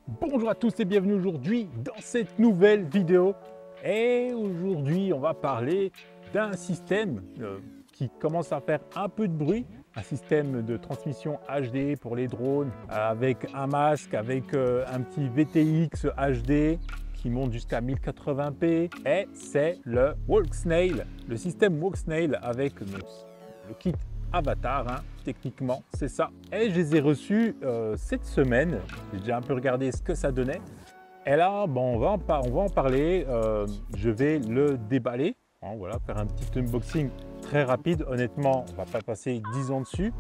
Bonjour à tous et bienvenue aujourd'hui dans cette nouvelle vidéo. Et aujourd'hui, on va parler d'un système qui commence à faire un peu de bruit, un système de transmission HD pour les drones avec un masque, avec un petit VTX HD qui monte jusqu'à 1080p et c'est le WalkSnail, le système WalkSnail avec le kit Avatar, hein, techniquement, c'est ça. Et je les ai reçus cette semaine. J'ai déjà un peu regardé ce que ça donnait. Et là, bon, on va en parler. Je vais le déballer. Hein, voilà, faire un petit unboxing très rapide. Honnêtement, on ne va pas passer 10 ans dessus.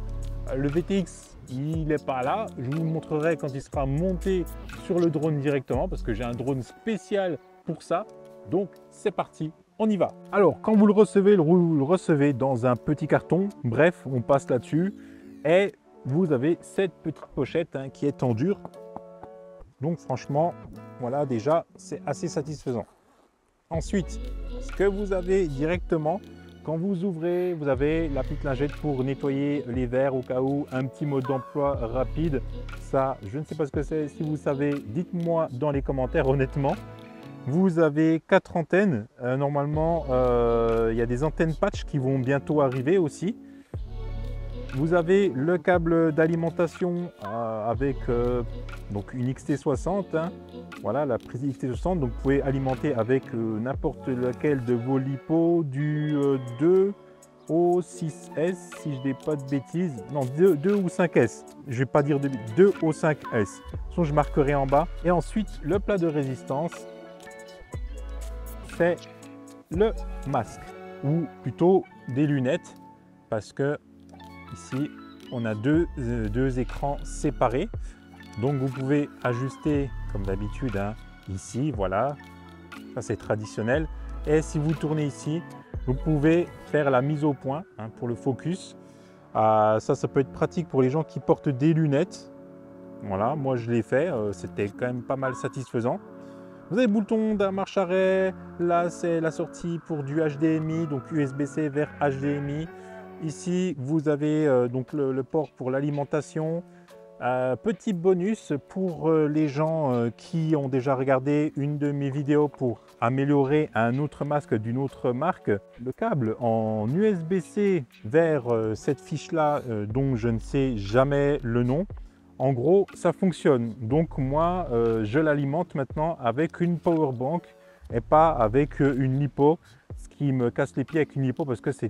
Le VTX, il n'est pas là. Je vous le montrerai quand il sera monté sur le drone directement parce que j'ai un drone spécial pour ça. Donc, c'est parti. On y va. Alors, quand vous le recevez dans un petit carton. Bref, on passe là-dessus. Et vous avez cette petite pochette hein, qui est en dur. Donc, franchement, voilà, déjà, c'est assez satisfaisant. Ensuite, ce que vous avez directement, quand vous ouvrez, vous avez la petite lingette pour nettoyer les verres au cas où, un petit mode d'emploi rapide. Ça, je ne sais pas ce que c'est. Si vous savez, dites-moi dans les commentaires, honnêtement. Vous avez 4 antennes. Normalement, il y a des antennes patch qui vont bientôt arriver aussi. Vous avez le câble d'alimentation avec donc une XT60. Hein. Voilà, la prise XT60. Donc, vous pouvez alimenter avec n'importe lequel de vos LiPo du 2 au 6S, si je dis pas de bêtises. Non, 2 ou 5S. Je vais pas dire 2 au 5S. De toute façon, je marquerai en bas. Et ensuite, le plat de résistance. C'est le masque ou plutôt des lunettes parce que ici on a deux écrans séparés, donc vous pouvez ajuster comme d'habitude hein, ici, voilà, ça c'est traditionnel. Et si vous tournez ici, vous pouvez faire la mise au point hein, pour le focus. Ça peut être pratique pour les gens qui portent des lunettes. Voilà, moi je l'ai fait, c'était quand même pas mal satisfaisant. Vous avez le bouton de marche arrêt, là c'est la sortie pour du HDMI, donc USB-C vers HDMI. Ici vous avez donc le port pour l'alimentation. Petit bonus pour les gens qui ont déjà regardé une de mes vidéos pour améliorer un autre masque d'une autre marque. Le câble en USB-C vers cette fiche là dont je ne sais jamais le nom. En gros, ça fonctionne. Donc moi, je l'alimente maintenant avec une power bank et pas avec une lipo, ce qui me casse les pieds avec une lipo parce que c'est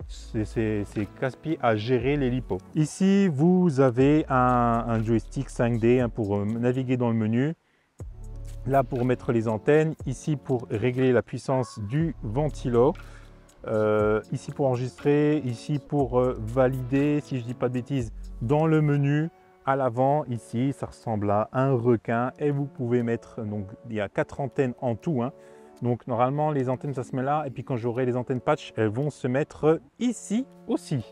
casse-pied à gérer les lipos. Ici, vous avez un joystick 5D hein, pour naviguer dans le menu. Là, pour mettre les antennes. Ici, pour régler la puissance du ventilo. Ici, pour enregistrer. Ici, pour valider, si je ne dis pas de bêtises, dans le menu. À l'avant, ici, ça ressemble à un requin et vous pouvez mettre, donc il y a 4 antennes en tout. Hein. Donc normalement, les antennes, ça se met là. Et puis quand j'aurai les antennes patch, elles vont se mettre ici aussi.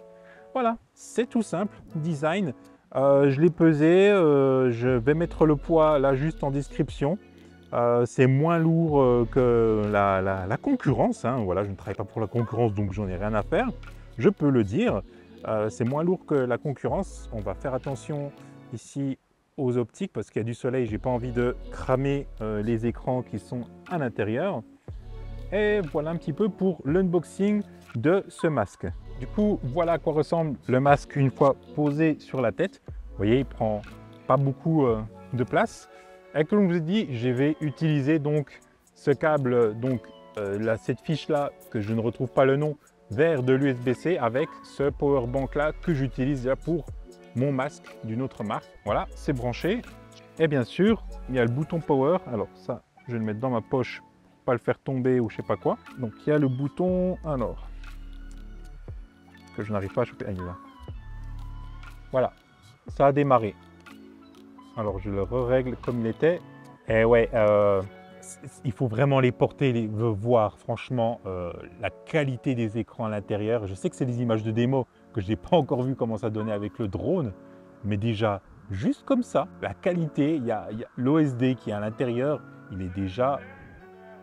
Voilà, c'est tout simple, design. Je l'ai pesé, je vais mettre le poids là juste en description. C'est moins lourd que la concurrence. Hein. Voilà, je ne travaille pas pour la concurrence, donc j'en ai rien à faire. Je peux le dire. C'est moins lourd que la concurrence. On va faire attention ici aux optiques parce qu'il y a du soleil. J'ai pas envie de cramer les écrans qui sont à l'intérieur. Et voilà un petit peu pour l'unboxing de ce masque. Du coup, voilà à quoi ressemble le masque une fois posé sur la tête. Vous voyez, il prend pas beaucoup de place. Et comme je vous ai dit, je vais utiliser donc ce câble, donc cette fiche là que je ne retrouve pas le nom, vers de l'USB-C avec ce power bank là que j'utilise déjà pour mon masque d'une autre marque. Voilà, c'est branché. Et bien sûr, il y a le bouton power. Alors ça, je vais le mettre dans ma poche pour pas le faire tomber ou je sais pas quoi. Donc il y a le bouton, alors, que je n'arrive pas à choper. Ah, il est là. Voilà, ça a démarré. Alors je le règle comme il était. Et ouais, il faut vraiment les porter, voir franchement la qualité des écrans à l'intérieur. Je sais que c'est des images de démo que je n'ai pas encore vu comment ça donnait avec le drone, mais déjà, juste comme ça, la qualité, il y a l'OSD qui est à l'intérieur, il est déjà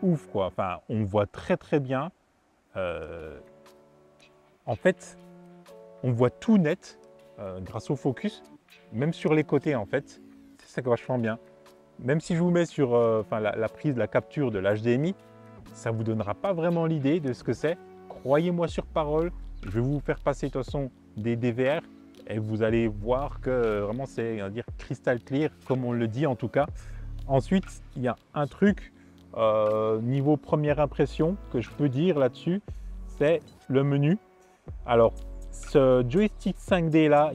ouf quoi. Enfin, on voit très très bien. En fait, on voit tout net grâce au focus, même sur les côtés en fait. C'est ça qui est vachement bien. même si je vous mets sur la prise, la capture de l'HDMI, ça ne vous donnera pas vraiment l'idée de ce que c'est. Croyez-moi sur parole, je vais vous faire passer de toute façon des DVR et vous allez voir que vraiment c'est, on va dire, crystal clear, comme on le dit en tout cas. Ensuite, il y a un truc niveau première impression que je peux dire là-dessus, c'est le menu. Alors, ce joystick 5D là,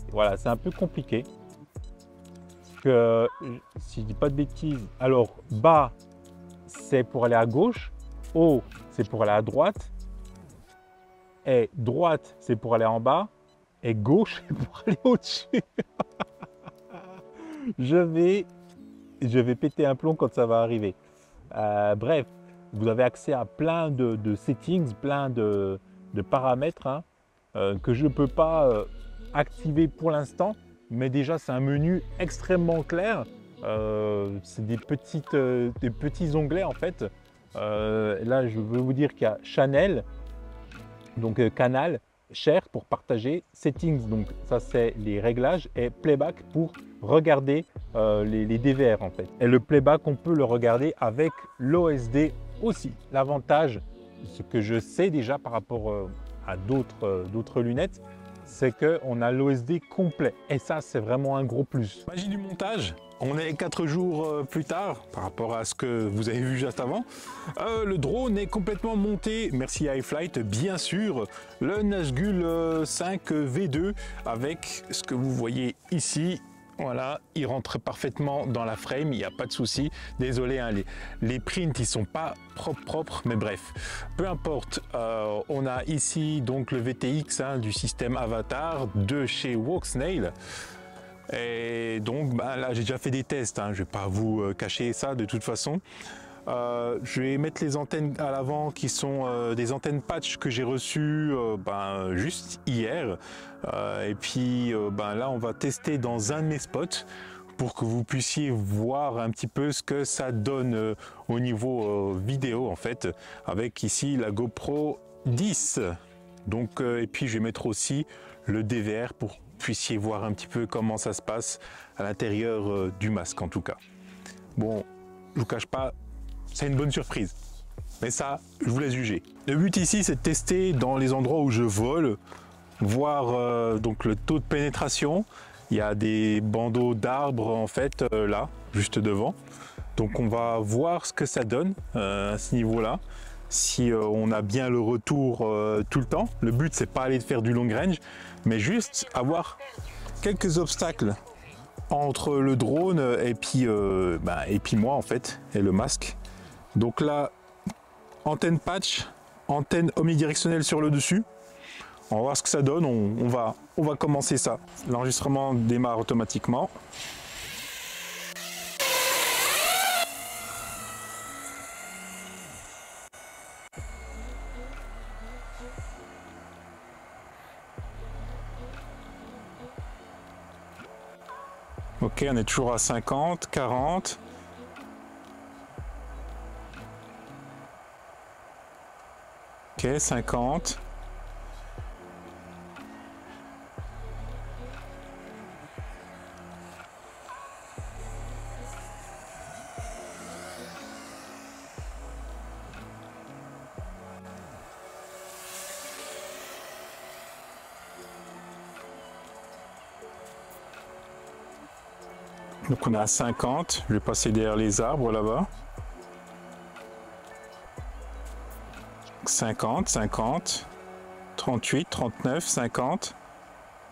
voilà, c'est un peu compliqué. Que, si je dis pas de bêtises, alors bas c'est pour aller à gauche, haut c'est pour aller à droite, et droite c'est pour aller en bas, et gauche c'est pour aller au-dessus. je vais péter un plomb quand ça va arriver. Bref, vous avez accès à plein de settings, plein de paramètres hein, que je ne peux pas activer pour l'instant, mais déjà c'est un menu extrêmement clair. C'est des petits onglets en fait. Là, je veux vous dire qu'il y a Channel, donc canal, Share pour partager, Settings, donc ça c'est les réglages, et Playback pour regarder les DVR en fait. Et le Playback, on peut le regarder avec l'OSD aussi. L'avantage, ce que je sais déjà par rapport à d'autres lunettes, c'est qu'on a l'OSD complet. Et ça, c'est vraiment un gros plus. Magie du montage, on est 4 jours plus tard par rapport à ce que vous avez vu juste avant. Le drone est complètement monté, merci à iFlight, bien sûr. Le Nazgul 5 V2 avec ce que vous voyez ici. Voilà, il rentre parfaitement dans la frame, il n'y a pas de souci. Désolé, hein, les prints ils sont pas propres, mais bref, peu importe. On a ici donc le VTX hein, du système Avatar de chez Walksnail. Et donc là j'ai déjà fait des tests, hein, je vais pas vous cacher ça de toute façon. Je vais mettre les antennes à l'avant qui sont des antennes patch que j'ai reçues juste hier. Et puis là on va tester dans un de mes spots pour que vous puissiez voir un petit peu ce que ça donne au niveau vidéo en fait, avec ici la GoPro 10. Donc, et puis je vais mettre aussi le DVR pour que vous puissiez voir un petit peu comment ça se passe à l'intérieur du masque en tout cas. Bon, je vous cache pas, c'est une bonne surprise, mais ça, je vous laisse juger. Le but ici, c'est de tester dans les endroits où je vole, voir donc le taux de pénétration. Il y a des bandeaux d'arbres en fait là, juste devant. Donc on va voir ce que ça donne à ce niveau-là. Si on a bien le retour tout le temps. Le but, c'est pas aller faire du long range, mais juste avoir quelques obstacles entre le drone et puis moi en fait, et le masque. Donc là, antenne patch, antenne omnidirectionnelle sur le dessus. On va voir ce que ça donne, on va commencer ça. L'enregistrement démarre automatiquement. Ok, on est toujours à 50, 40. Ok, 50. Donc on est à 50, je vais passer derrière les arbres là-bas. 50, 50, 38, 39, 50,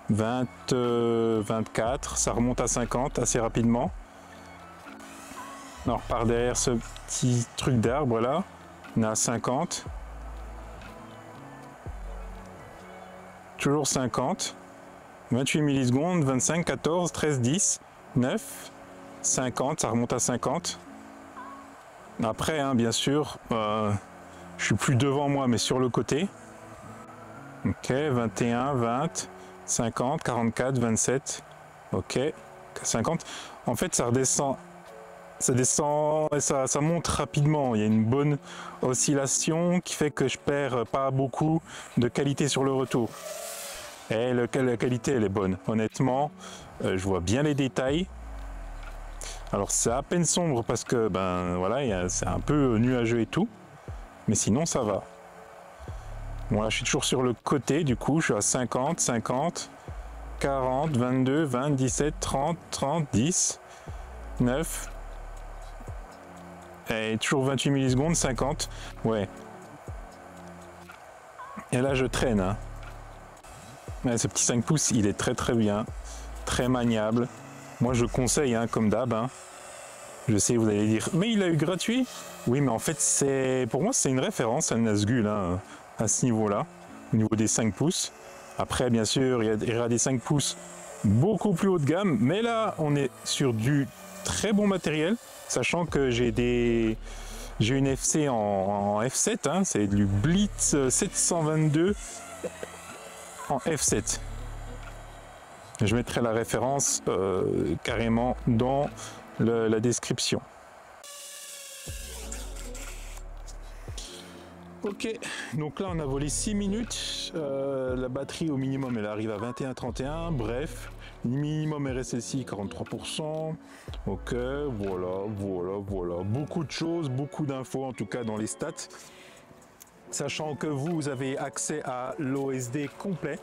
20, 24, ça remonte à 50 assez rapidement. On repart derrière ce petit truc d'arbre là, on est à 50. Toujours 50, 28 millisecondes, 25, 14, 13, 10, 9, 50, ça remonte à 50. Après, hein, bien sûr, je suis plus devant moi, mais sur le côté. Ok, 21, 20, 50, 44, 27. Ok, 50. En fait, ça redescend, ça descend, et ça monte rapidement. Il y a une bonne oscillation qui fait que je perds pas beaucoup de qualité sur le retour. Et la qualité, elle est bonne. Honnêtement, je vois bien les détails. Alors c'est à peine sombre parce que ben voilà, c'est un peu nuageux et tout, mais sinon ça va. Bon là je suis toujours sur le côté, du coup je suis à 50, 50, 40, 22, 20, 17, 30, 30, 10, 9, et toujours 28 millisecondes, 50, ouais. Et là je traîne, hein. Ouais, ce petit 5 pouces il est très bien, très maniable. Moi je conseille, hein, comme d'hab, hein. Je sais, vous allez dire, mais il a eu gratuit. Oui, mais en fait, pour moi, c'est une référence, un Nazgul, hein, à ce niveau-là, au niveau des 5 pouces. Après, bien sûr, il y aura des 5 pouces beaucoup plus haut de gamme, mais là, on est sur du très bon matériel, sachant que j'ai une FC en F7, hein, c'est du Blitz 722 en F7. Je mettrai la référence carrément dans la description. Ok, donc là on a volé 6 minutes, la batterie au minimum elle arrive à 21-31, bref, minimum RSSI 43%, ok, voilà, beaucoup de choses, beaucoup d'infos en tout cas dans les stats, sachant que vous avez accès à l'OSD complet,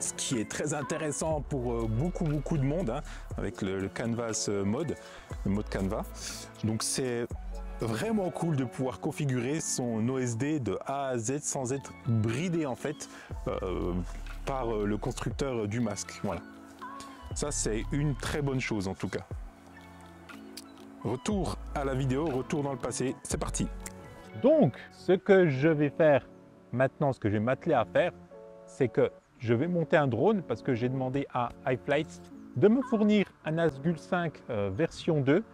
ce qui est très intéressant pour beaucoup de monde, hein, avec le Canvas mode, le mode Canva. Donc c'est vraiment cool de pouvoir configurer son OSD de A à Z sans être bridé en fait par le constructeur du masque. Voilà. Ça c'est une très bonne chose en tout cas. Retour à la vidéo, retour dans le passé, c'est parti. Donc, ce que je vais faire maintenant, ce que je vais m'atteler à faire, c'est que je vais monter un drone parce que j'ai demandé à iFlight de me fournir un Nazgul 5 version 2,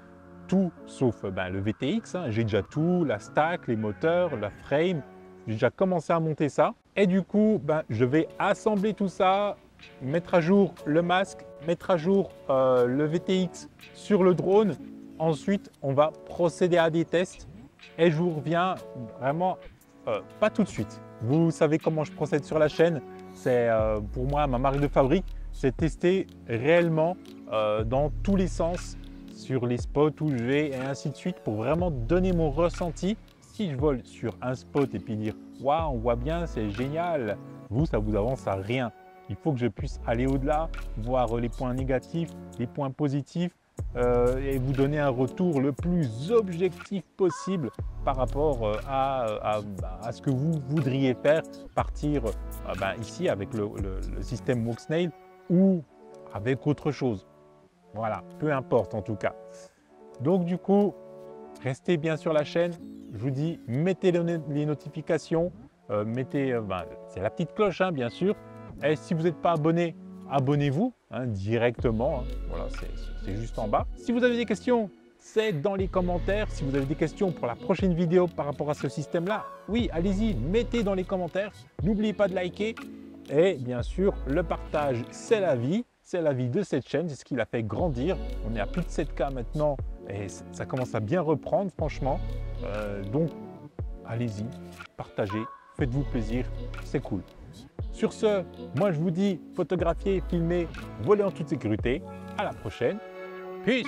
tout sauf le VTX, hein. J'ai déjà tout, la stack, les moteurs, la frame, j'ai déjà commencé à monter ça. Et du coup, je vais assembler tout ça, mettre à jour le masque, mettre à jour le VTX sur le drone. Ensuite, on va procéder à des tests et je vous reviens vraiment pas tout de suite. Vous savez comment je procède sur la chaîne. C'est pour moi ma marque de fabrique, c'est tester réellement dans tous les sens sur les spots où je vais et ainsi de suite pour vraiment donner mon ressenti. Si je vole sur un spot et puis dire waouh, on voit bien, c'est génial, vous ça vous avance à rien. Il faut que je puisse aller au-delà, voir les points négatifs, les points positifs et vous donner un retour le plus objectif possible par rapport à ce que vous voudriez faire, partir ici avec le système Walksnail ou avec autre chose. Voilà, peu importe en tout cas. Donc du coup, restez bien sur la chaîne. Je vous dis, mettez les notifications, mettez c'est la petite cloche, hein, bien sûr. Et si vous n'êtes pas abonné, abonnez-vous directement. Hein. Voilà, c'est juste en bas. Si vous avez des questions, c'est dans les commentaires. Si vous avez des questions pour la prochaine vidéo par rapport à ce système-là, oui, allez-y, mettez dans les commentaires. N'oubliez pas de liker. Et bien sûr, le partage, c'est la vie. C'est la vie de cette chaîne, c'est ce qui l'a fait grandir. On est à plus de 7K maintenant et ça commence à bien reprendre, franchement. Donc, allez-y, partagez, faites-vous plaisir, c'est cool. Sur ce, moi je vous dis, photographiez, filmez, volez en toute sécurité. À la prochaine. Peace!